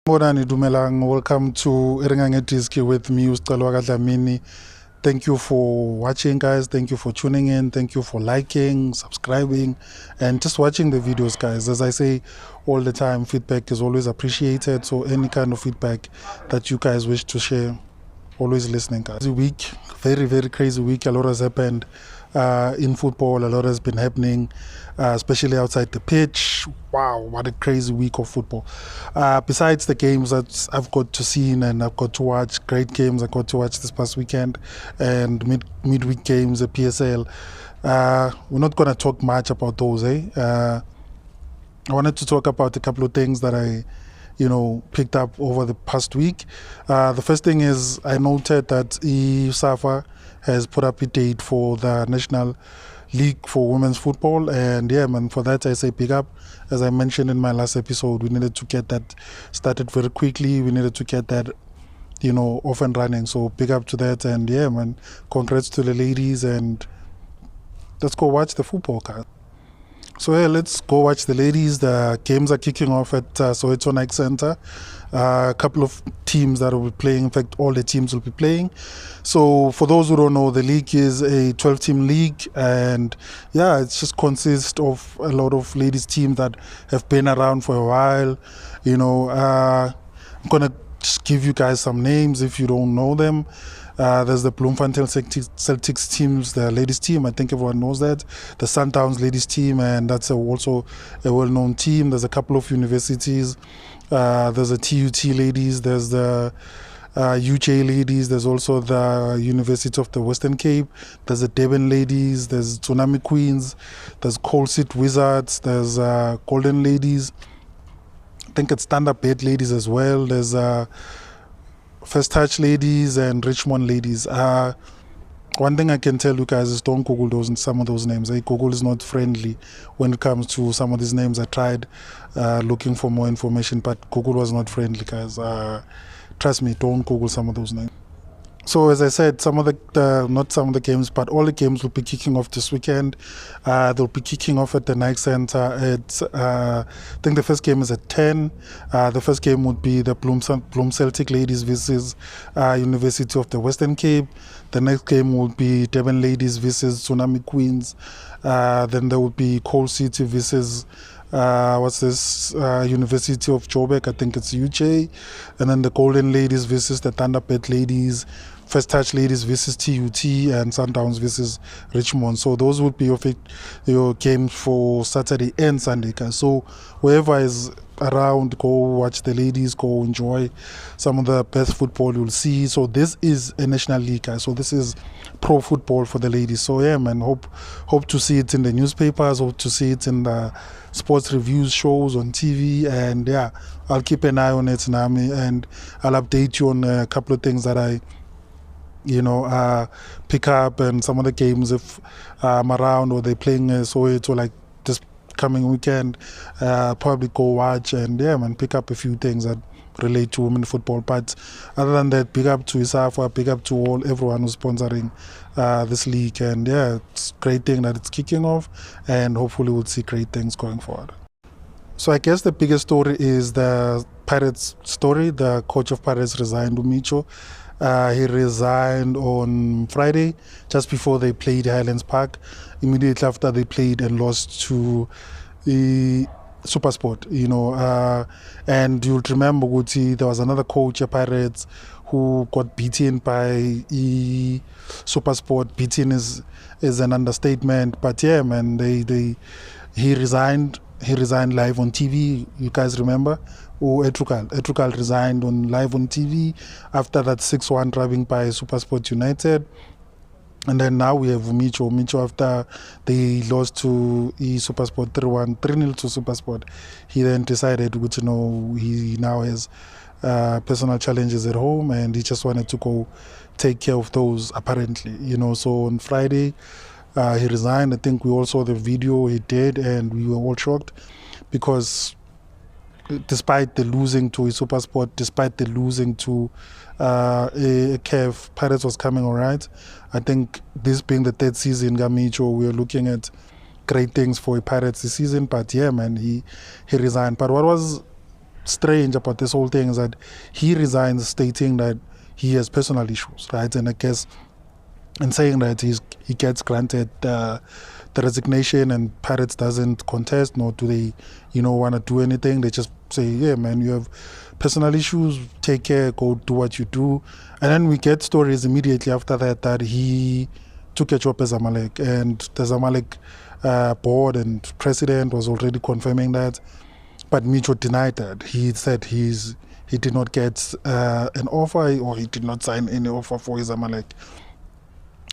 Bonani Dumelang, welcome to Ringa Diski with me, Dlamini. Thank you for watching, guys. Thank you for tuning in. Thank you for liking, subscribing, and just watching the videos, guys. As I say all the time, feedback is always appreciated. So any kind of feedback that you guys wish to share, always listening, guys. Week, very crazy week. A lot has happened in football. A lot has been happening, especially outside the pitch. Wow, what a crazy week of football. Besides the games that I've got to see and I've got to watch, great games I got to watch this past weekend, and midweek games, the PSL. We're not going to talk much about those, I wanted to talk about a couple of things that I picked up over the past week. The first thing is I noted that SAFA has put up a date for the National League for Women's Football, and yeah, man, for that I say big up. As I mentioned in my last episode, we needed to get that started very quickly. We needed to get that off and running, so big up to that. And yeah, man, congrats to the ladies, and let's go watch the football, guys. So yeah, let's go watch the ladies. The games are kicking off at Soweto Nike Center. A couple of teams that will be playing. In fact, all the teams will be playing. So for those who don't know, the league is a 12-team league, and yeah, it just consists of a lot of ladies teams that have been around for a while. I'm gonna just give you guys some names if you don't know them. There's the Bloemfontein Celtics teams, the ladies team. I think everyone knows that. The Sundowns ladies team, and that's also a well-known team. There's a couple of universities. There's a TUT ladies. There's the UJ ladies. There's also the University of the Western Cape. There's the Durban ladies. There's Tsunami Queens. There's Coal Seat Wizards. There's Golden ladies. I think it's Standard Bed ladies as well. There's First Touch ladies and Richmond ladies. One thing I can tell you guys is don't Google some of those names. Google is not friendly when it comes to some of these names. I tried looking for more information, but Google was not friendly, guys. Trust me, don't Google some of those names. So as I said, some of not some of the games, but all the games will be kicking off this weekend. They'll be kicking off at the Nike Center at, I think the first game is at 10. The first game would be the Bloom Celtic ladies versus University of the Western Cape. The next game would be Durban ladies versus Tsunami Queens. Then there would be Coal City versus University of Joburg, I think it's UJ, and then the Golden ladies versus the Thunderbird ladies, First Touch ladies versus TUT, and Sundowns versus Richmond. So those would be your games for Saturday and Sunday, guys. So whoever is around, go watch the ladies, go enjoy some of the best football you'll see. So this is a national league, guys. So this is pro football for the ladies. So yeah, man, hope to see it in the newspapers, hope to see it in the sports reviews shows on TV, and yeah, I'll keep an eye on it, Nami, and I'll update you on a couple of things that I pick up, and some of the games if I'm around or they're playing Soweto like this coming weekend, probably go watch and yeah, man, pick up a few things that relate to women football. But other than that, big up to SAFA, big up to everyone who's sponsoring this league, and yeah, it's a great thing that it's kicking off, and hopefully we'll see great things going forward. So I guess the biggest story is the Pirates story. The coach of Pirates resigned, Micho. He resigned on Friday, just before they played Highlands Park, immediately after they played and lost to the Supersport, and you'll remember, Guti, there was another coach at Pirates who got beaten by Supersport. Beaten is an understatement, but yeah, man, he resigned. He resigned live on TV. You guys remember? Etrukal resigned live on TV after that 6-1 drubbing by Supersport United. And then now we have Micho after they lost to Supersport 3-1, 3-0 to Supersport. He then decided, he now has personal challenges at home, and he just wanted to go take care of those, apparently. So on Friday, he resigned. I think we all saw the video he did, and we were all shocked because despite the losing to a Supersport, despite the losing to a CAF, Pirates was coming all right. I think this being the third season, Gamicho, we're looking at great things for Pirates this season. But yeah, man, he resigned. But what was strange about this whole thing is that he resigns stating that he has personal issues, right? And I guess in saying that he gets granted the resignation, and Pirates doesn't contest, nor do they, want to do anything. They just say, yeah, man, you have personal issues, take care, go do what you do. And then we get stories immediately after that he took a job as Zamalek, and the Zamalek board and president was already confirming that. But Micho denied that. He said he did not get an offer, or he did not sign any offer for his Zamalek.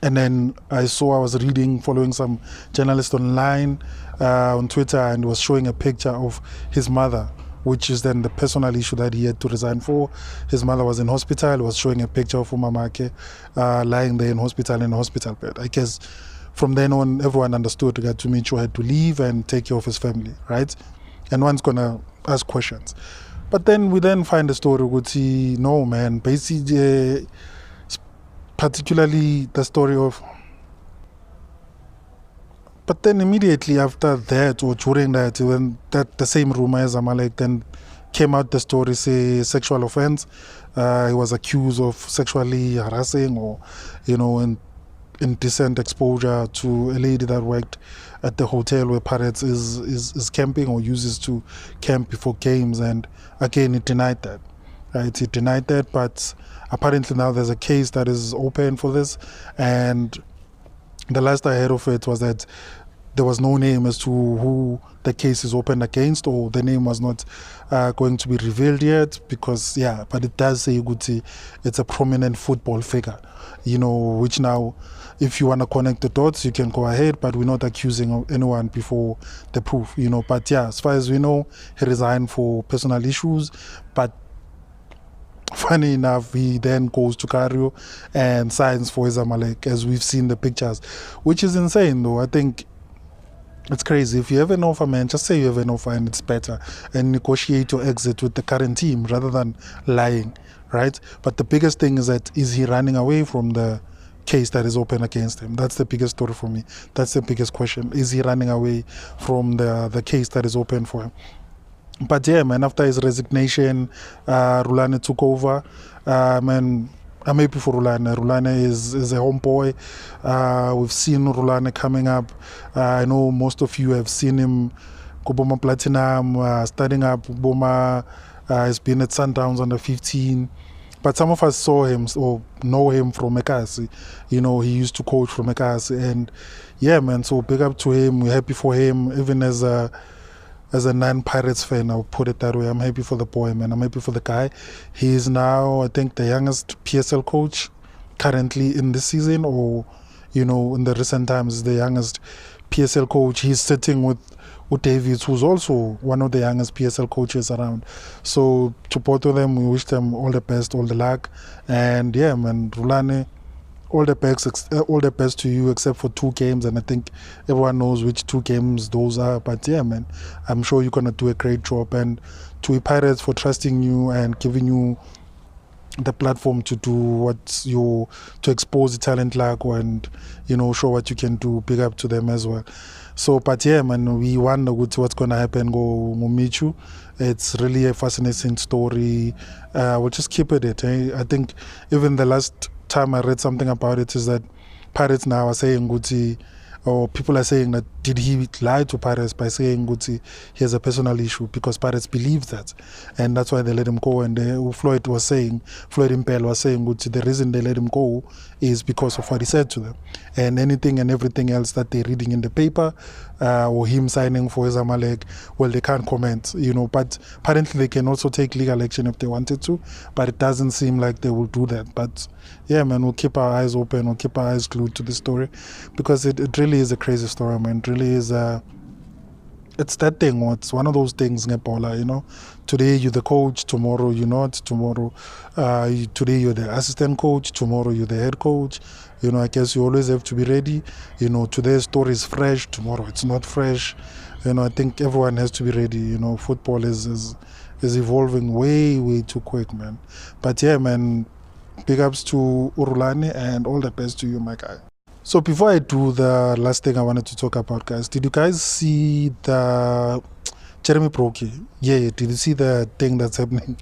And then I was reading, following some journalist online on Twitter, and was showing a picture of his mother, which is then the personal issue that he had to resign for. His mother was in hospital, was showing a picture of Umamake lying there in a hospital bed. I guess from then on, everyone understood that Micho had to leave and take care of his family, right? And one's going to ask questions. But then we find the story, would see, no, man, basically, particularly the story of, but then immediately after that, or during that, when the same rumor as Zamalek, then came out the story, say sexual offense. He was accused of sexually harassing or, indecent exposure to a lady that worked at the hotel where Pirates is camping, or uses to camp before games. And again, he denied that. Right? He denied that, but apparently now there's a case that is open for this, and the last I heard of it was that there was no name as to who the case is open against, or the name was not going to be revealed yet, because but it does say Guti, it's a prominent football figure, which now, if you want to connect the dots, you can go ahead, but we're not accusing anyone before the proof, But as far as we know, he resigned for personal issues, but funny enough, he then goes to Cairo and signs for Zamalek, as we've seen the pictures, which is insane though. I think it's crazy. If you have an offer, man, just say you have an offer and it's better, and negotiate your exit with the current team rather than lying, right? But the biggest thing is that, is he running away from the case that is open against him? That's the biggest story for me. That's the biggest question. Is he running away from the case that is open for him? But man, after his resignation, RHULANI took over. Man, I'm happy for RHULANI. RHULANI is a homeboy. We've seen RHULANI coming up. I know most of you have seen him go Boma Platinum, starting up Boma. He's been at Sundowns under 15. But some of us saw him or know him from Ekasi. He used to coach from Ekasi. And man, so big up to him. We're happy for him, even as a non-Pirates fan, I'll put it that way. I'm happy for the boy, man. I'm happy for the guy. He is now, I think, the youngest PSL coach currently in this season, or, in the recent times, the youngest PSL coach. He's sitting with Davids, who's also one of the youngest PSL coaches around. So to both of them, we wish them all the best, all the luck. And man, RHULANI, all the best to you, except for 2 games, and I think everyone knows which 2 games those are. But man, I'm sure you're gonna do a great job, and to Pirates for trusting you and giving you the platform to do to expose the talent like, and show what you can do. Big up to them as well. So, but man, we wonder what's gonna happen go Micho. It's really a fascinating story. We'll just keep it. I think even the last time I read something about it is that Pirates now are saying Guti, or people are saying that, did he lie to Pirates by saying Guti he has a personal issue, because Pirates believe that, and that's why they let him go. And Floyd Impel was saying Guti, the reason they let him go is because of what he said to them, and anything and everything else that they're reading in the paper, or him signing for Zamalek, well, they can't comment, but apparently they can also take legal action if they wanted to, but it doesn't seem like they will do that. But man, we'll keep our eyes open, we'll keep our eyes glued to this story, because it really is a crazy story, man. It really is it's that thing, it's one of those things, Ngepola, today you're the coach, tomorrow you're not, today you're the assistant coach, tomorrow you're the head coach. I guess you always have to be ready. Today's story is fresh, tomorrow it's not fresh. I think everyone has to be ready. Football is evolving way too quick, man. But man, big ups to RHULANI and all the best to you, my guy. So before I do the last thing I wanted to talk about, guys, did you guys see the Jeremy Brookie. Yeah, did you see the thing that's happening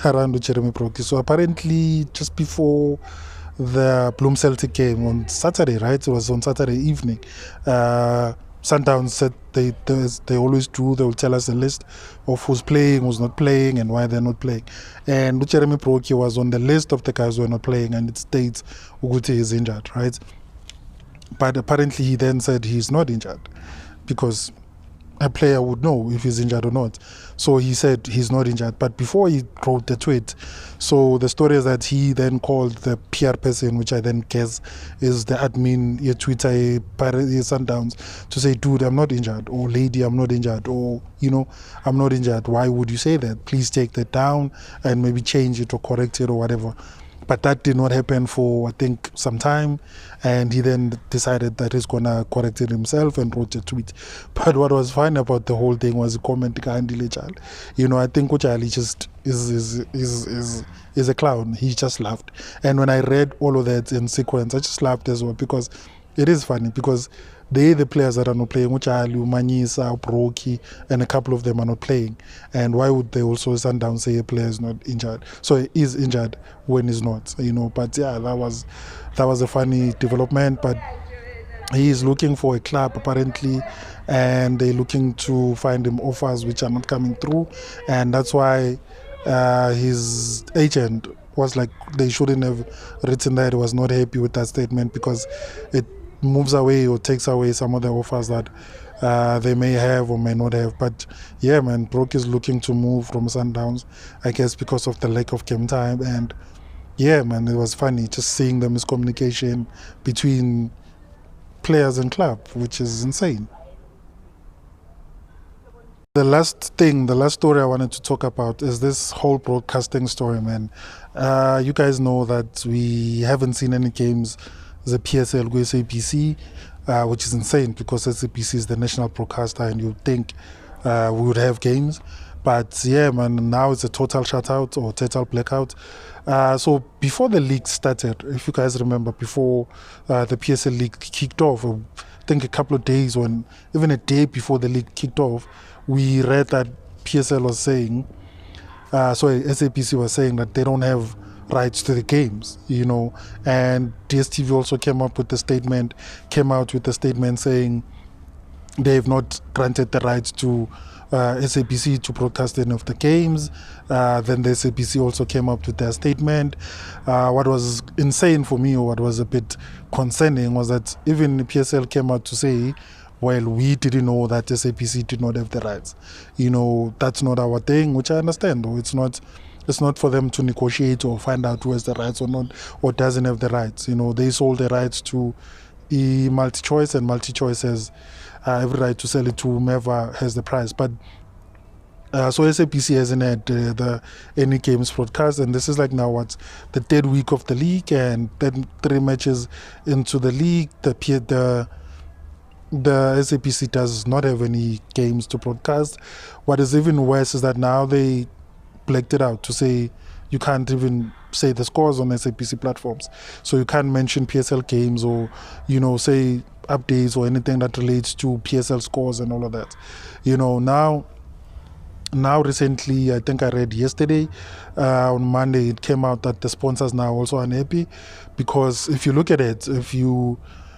around with Jeremy Brookie? So apparently, just before the Bloom Celtic game on Saturday, right? It was on Saturday evening. Sundowns said they always do. They will tell us a list of who's playing, who's not playing, and why they're not playing. And Jeremy Brookie was on the list of the guys who are not playing, and it states Uguti is injured, right? But apparently, he then said he's not injured because a player would know if he's injured or not. So he said he's not injured. But before he wrote the tweet, so the story is that he then called the PR person, which I then guess is the admin, your Twitter, Sundowns, to say, dude, I'm not injured, or lady, I'm not injured, or, I'm not injured. Why would you say that? Please take that down and maybe change it or correct it or whatever. But that did not happen for, I think, some time. And he then decided that he's going to correct it himself and wrote a tweet. But what was fun about the whole thing was the comment, I think Uchali just is a clown. He just laughed. And when I read all of that in sequence, I just laughed as well, because it is funny, because the players that are not playing, Uchali, Manyisa, Brookie, and a couple of them are not playing. And why would they also Sundown say a player is not injured? So he is injured when he's not, But yeah, that was a funny development. But he is looking for a club apparently, and they're looking to find him offers which are not coming through, and that's why his agent was like, they shouldn't have written that. He was not happy with that statement, because it moves away or takes away some of the offers that they may have or may not have. But yeah, man, Brooke is looking to move from Sundowns, I guess because of the lack of game time. And yeah, man, it was funny just seeing the miscommunication between players and club, which is insane. The last story I wanted to talk about is this whole broadcasting story, man. You guys know that we haven't seen any games, the PSL go SABC, which is insane, because SABC is the national broadcaster, and you'd think we would have games. But yeah, man, now it's a total shutout or total blackout. So before the league started, if you guys remember, before the PSL league kicked off, I think a couple of days, even a day before the league kicked off, we read that PSL was saying, SABC was saying that they don't have rights to the games, and DSTV also came out with a statement saying they have not granted the rights to SABC to broadcast any of the games. Then the SABC also came up with their statement. What was insane for me, or what was a bit concerning, was that even PSL came out to say, well, we didn't know that SABC did not have the rights. That's not our thing, which I understand, though. It's not for them to negotiate or find out who has the rights or not, or doesn't have the rights. They sold the rights to MULTICHOICE, and MULTICHOICE has every right to sell it to whomever has the price. But so SABC hasn't had any games broadcast, and this is like now what's the third week of the league, and then 3 matches into the league, the SABC does not have any games to broadcast. What is even worse is that now they blacked it out to say you can't even say the scores on SABC platforms. So you can't mention PSL games, or, say updates or anything that relates to PSL scores and all of that. Now recently, I think I read yesterday, on Monday, it came out that the sponsors now also unhappy, because if you look at it, if you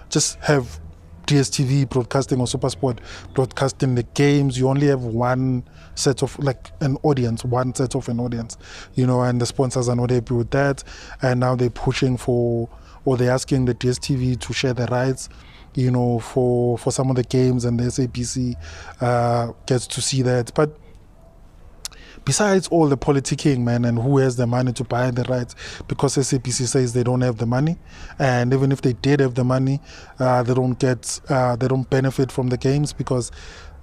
just have DSTV broadcasting or SuperSport broadcasting the games, you only have one set of an audience, and the sponsors are not happy with that, and now they're pushing for, or they're asking the DSTV to share the rights, for some of the games, and the SABC gets to see that. But besides all the politicking, man, and who has the money to buy the rights, because SABC says they don't have the money, and even if they did have the money, they don't benefit from the games, because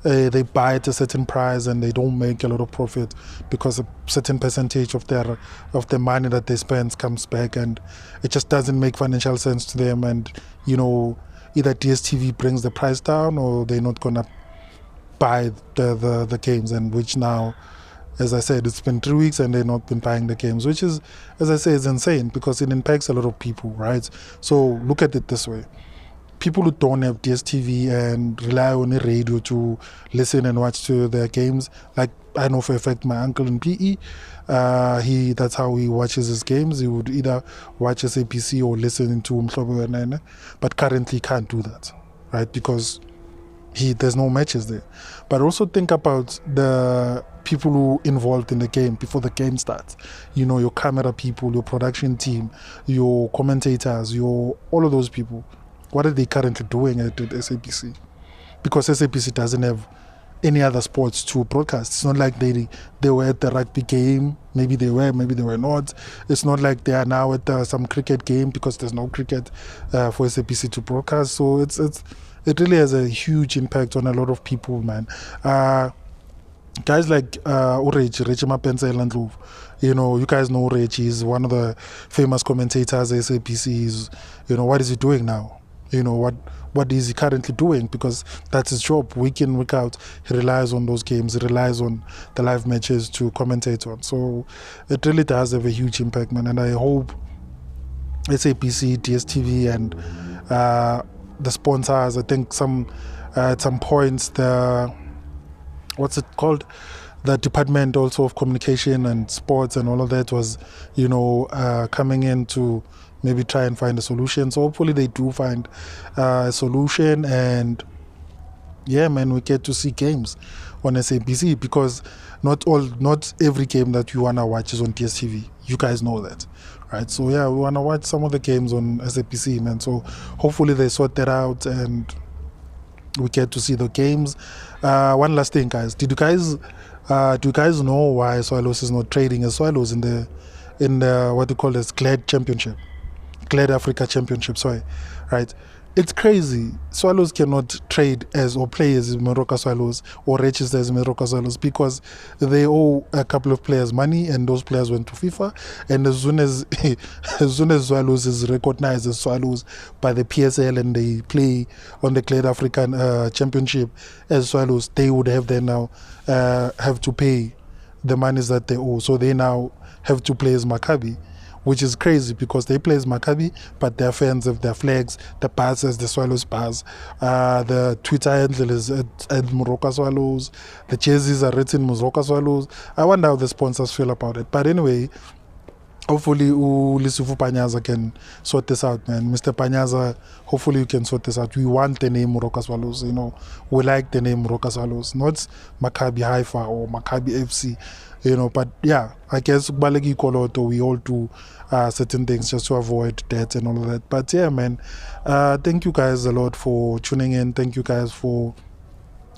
they buy at a certain price and they don't make a lot of profit, because a certain percentage of the money that they spend comes back, and it just doesn't make financial sense to them. And either DSTV brings the price down, or they're not gonna buy the games, and which now, as I said, it's been 3 weeks and they've not been buying the games, which is, as I say, is insane, because it impacts a lot of people, right? So look at it this way. people who don't have DSTV and rely on the radio to listen and watch to their games, like I know for a fact my uncle in PE, that's how he watches his games. He would either watch SABC or listen to Mhlobo Wenene, but currently can't do that, right? Because there's no matches there. But also think about the people who involved in the game before the game starts. You know, your camera people, your production team, your commentators, all of those people. What are they currently doing at SABC? Because SABC doesn't have any other sports to broadcast. It's not like they were at the rugby game. Maybe they were, maybe they were not. It's not like they are now at some cricket game, because there's no cricket for SABC to broadcast. So it really has a huge impact on a lot of people, man. Guys like Reggie Mapensela and Ndlovu, you know, you guys know Reggie. He's one of the famous commentators at SABC. You know, what is he doing now? You know, what is he currently doing? Because that's his job, week in, week out. He relies on those games. He relies on the live matches to commentate on. So it really does have a huge impact, man. And I hope SABC, DSTV, and the sponsors, I think at some points, what's it called? The Department also of Communication and Sports and all of that was, you know, coming in to maybe try and find a solution. So hopefully they do find a solution, and yeah, man, we get to see games on SABC, because not every game that you wanna watch is on DSTV. You guys know that, right? So yeah, we wanna watch some of the games on SABC, man. So hopefully they sort that out and we get to see the games. One last thing, guys. Do you guys know why Swallows is not trading as Swallows in the what you call this GLAD Championship? GLAD Africa Championship, sorry, right? It's crazy. Swallows cannot trade or play as Moroka Swallows or register as Moroka Swallows, because they owe a couple of players money, and those players went to FIFA. And as soon as Swallows is recognized as Swallows by the PSL and they play on the GLAD African Championship as Swallows, they would have to pay the monies that they owe. So they now have to play as Maccabi, which is crazy, because they play as Maccabi, but their fans have their flags, the bars as the Swallows bars, the Twitter handle is at Moroka Swallows, the jerseys are written Moroka Swallows. I wonder how the sponsors feel about it. But anyway, hopefully Lisufu Panyaza can sort this out, man. Mr. Panyaza, hopefully you can sort this out. We want the name Moroka Swallows, you know. We like the name Moroka Swallows, not Maccabi Haifa or Maccabi FC. You know, but yeah, I guess we all do certain things just to avoid debt and all of that. But yeah, man, thank you guys a lot for tuning in. Thank you guys for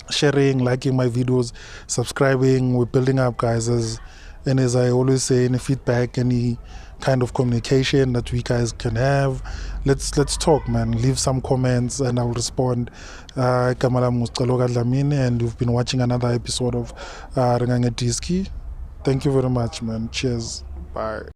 sharing, liking my videos, subscribing. We're building up, guys. And as I always say, any feedback, any kind of communication that we guys can have, let's talk, man. Leave some comments and I'll respond. And you've been watching another episode of Ringa Diski. Thank you very much, man. Cheers. Bye.